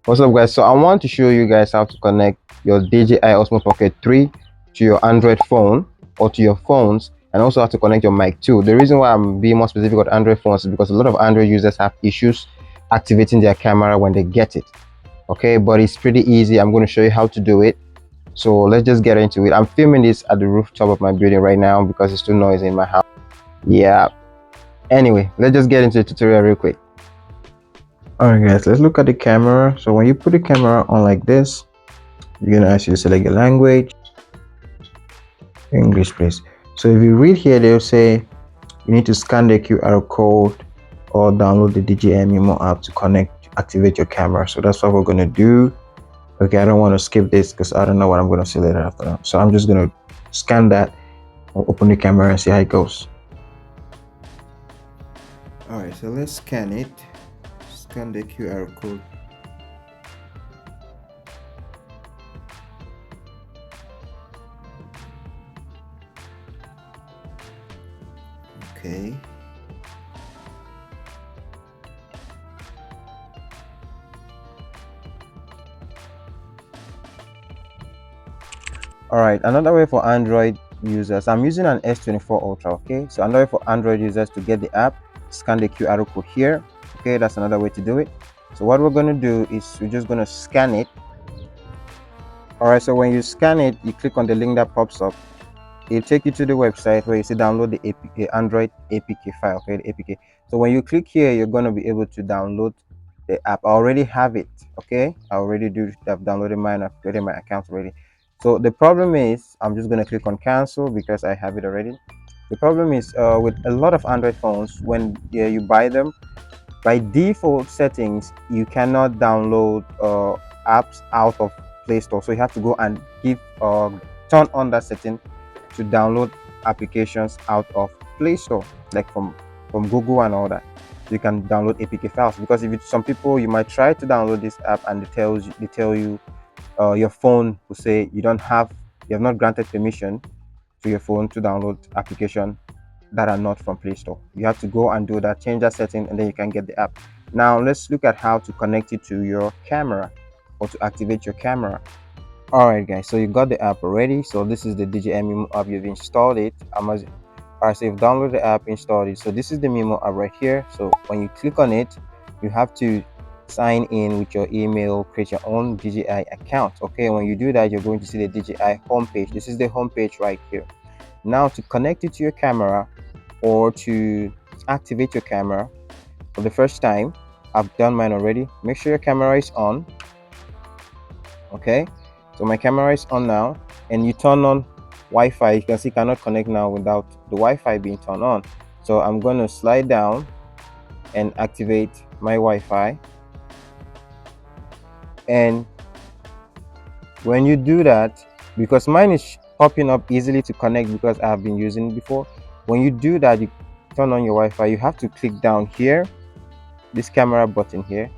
What's up, guys? So I want to show you guys how to connect your DJI Osmo Pocket 3 to your Android phone or to your phones, and also how to connect your mic too. The reason why I'm being more specific on Android phones is because a lot of Android users have issues activating their camera when they get it. Okay, but it's pretty easy. I'm going to show you how to do it. So let's just get into it. I'm filming this at the rooftop of my building right now because it's too noisy in my house. Yeah. Anyway, let's just get into the tutorial real quick. Alright guys, let's look at the camera. So when you put the camera on like this, you're gonna actually select your language, English please. So if you read here, they'll say you need to scan the QR code or download the DJI Mimo app to activate your camera. So that's what we're gonna do. Okay, I don't want to skip this because I don't know what I'm gonna see later after that. So I'm just gonna scan that or open the camera and see how it goes. Alright, so let's scan it. Scan the QR code. Okay. Alright, another way for Android users, I'm using an S24 Ultra. Okay, so another way for Android users to get the app, scan the QR code here. Okay, that's another way to do it. So what we're going to do is we're just going to scan it. Alright, so when you scan it, you click on the link that pops up. It'll take you to the website where you see download the Android APK file. Okay, the APK. So when you click here, you're going to be able to download the app. I already have it. Okay, I already have downloaded mine. I've created my account already. So the problem is, I'm just going to click on cancel because I have it already. The problem is with a lot of Android phones, when you buy them, by default settings, you cannot download apps out of Play Store. So you have to go and turn on that setting to download applications out of Play Store, like from Google and all that. So you can download APK files, because if some people, you might try to download this app and they tell you your phone will say you have not granted permission to your phone to download application that are not from Play Store. You have to go and do that, change that setting, and then you can get the app. Now let's look at how to connect it to your camera or to activate your camera. Alright guys, so you got the app already. So this is the DJI Mimo app. You've installed it. Alright, so you've downloaded the app, installed it. So this is the Mimo app right here. So when you click on it, you have to sign in with your email, create your own DJI account. Okay, when you do that, you're going to see the DJI homepage. This is the homepage right here. Now to connect it to your camera or to activate your camera for the first time, I've done mine already. Make sure your camera is on. Okay, so my camera is on now, and you turn on Wi-Fi. You can see cannot connect now without the Wi-Fi being turned on. So I'm going to slide down and activate my Wi-Fi. And when you do that, because mine is popping up easily to connect because I have been using it before, when you do that, you turn on your Wi-Fi, you have to click down here, this camera button here.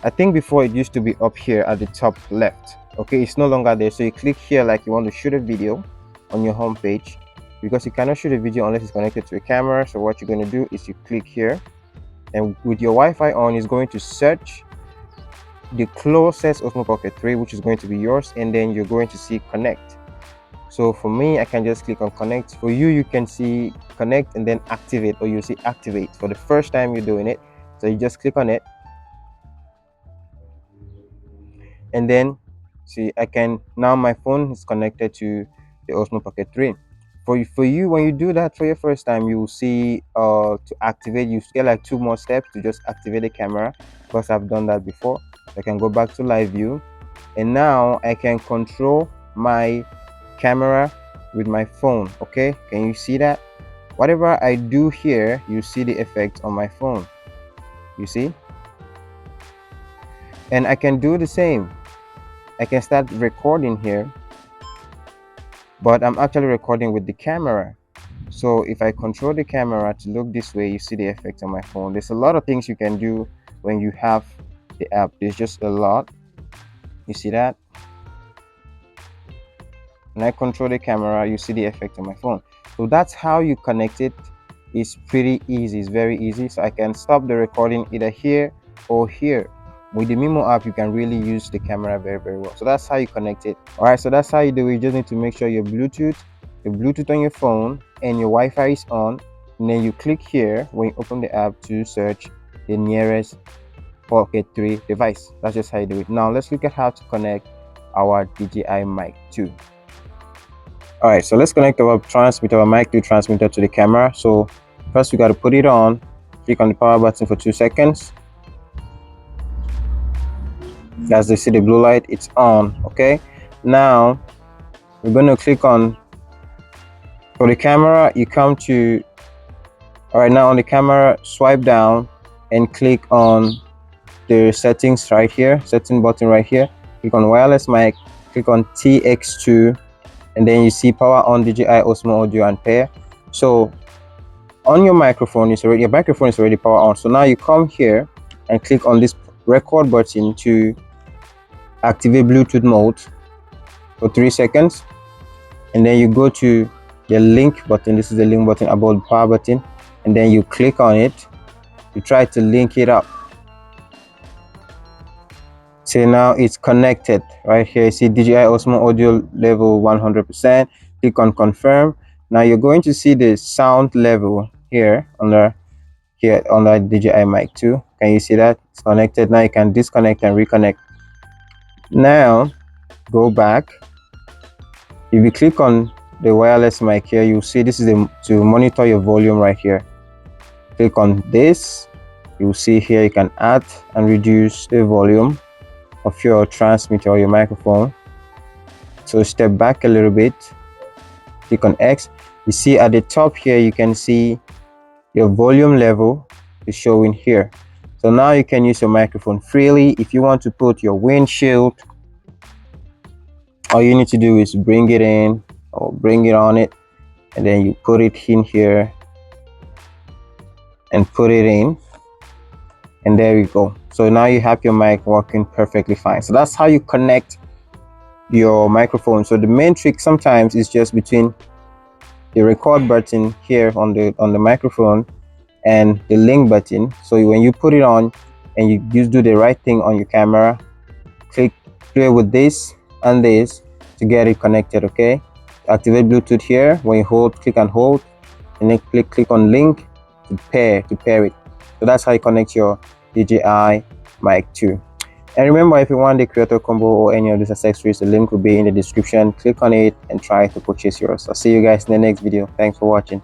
I think before it used to be up here at the top left. Okay, it's no longer there. So you click here like you want to shoot a video on your home page, because you cannot shoot a video unless it's connected to a camera. So what you're going to do is you click here, and with your Wi-Fi on, it's going to search the closest Osmo Pocket 3, which is going to be yours, and then you're going to see connect. So for me, I can just click on connect. For you, you can see connect and then activate, or you see activate for the first time you're doing it. So you just click on it, and then see, I can now, my phone is connected to the Osmo Pocket 3. For you, when you do that for your first time, you will see to activate, you get like 2 more steps to just activate the camera, because I've done that before. I can go back to live view, and now I can control my camera with my phone. Okay, can you see that? Whatever I do here, you see the effect on my phone, you see. And I can do the same. I can start recording here, but I'm actually recording with the camera. So if I control the camera to look this way, you see the effect on my phone. There's a lot of things you can do when you have the app. There's just a lot. You see that? When I control the camera, you see the effect on my phone. So that's how you connect it. It's pretty easy. It's very easy. So I can stop the recording either here or here. with the Mimo app, you can really use the camera very well. So that's how you connect it. All right, so that's how you do it. You just need to make sure your Bluetooth on your phone and your Wi-Fi is on, and then you click here when you open the app to search the nearest Pocket 3 device. That's just how you do it. Now let's look at how to connect our DJI Mic 2. All right, so let's connect our Mic 2 transmitter to the camera. So first we got to put it on. Click on the power button for 2 seconds. As you see the blue light, it's on. Okay, now we're going to click on, for the camera, you come to, all right, now on the camera, swipe down and click on the settings right here, setting button right here. Click on wireless mic, click on TX2, and then you see power on DJI Osmo audio and pair. So on your microphone, your microphone is already power on. So now you come here and click on this record button to activate Bluetooth mode for 3 seconds, and then you go to the link button. This is the link button above the power button, and then you click on it. You try to link it up. So now it's connected right here. See DJI Osmo audio level 100%. Click on confirm. Now you're going to see the sound level here under DJI Mic 2. Can you see that? It's connected. Now you can disconnect and reconnect. Now go back. If you click on the wireless mic here, you'll see this is to monitor your volume right here. Click on this. You'll see here you can add and reduce the volume of your transmitter or your microphone. So step back a little bit, click on X. You see at the top here, you can see your volume level is showing here. So now you can use your microphone freely. If you want to put your windshield, all you need to do is bring it in or bring it on it, and then you put it in here and put it in, and there you go. So now you have your mic working perfectly fine. So that's how you connect your microphone. So the main trick sometimes is just between the record button here on the microphone and the link button. So when you put it on and you just do the right thing on your camera, click play with this and this to get it connected. Okay, activate Bluetooth here. When you hold, click and hold, and then click on link to pair it. So that's how you connect your DJI Mic 2. And remember, if you want the creator combo or any of these accessories, the link will be in the description. Click on it and try to purchase yours. I'll see you guys in the next video. Thanks for watching.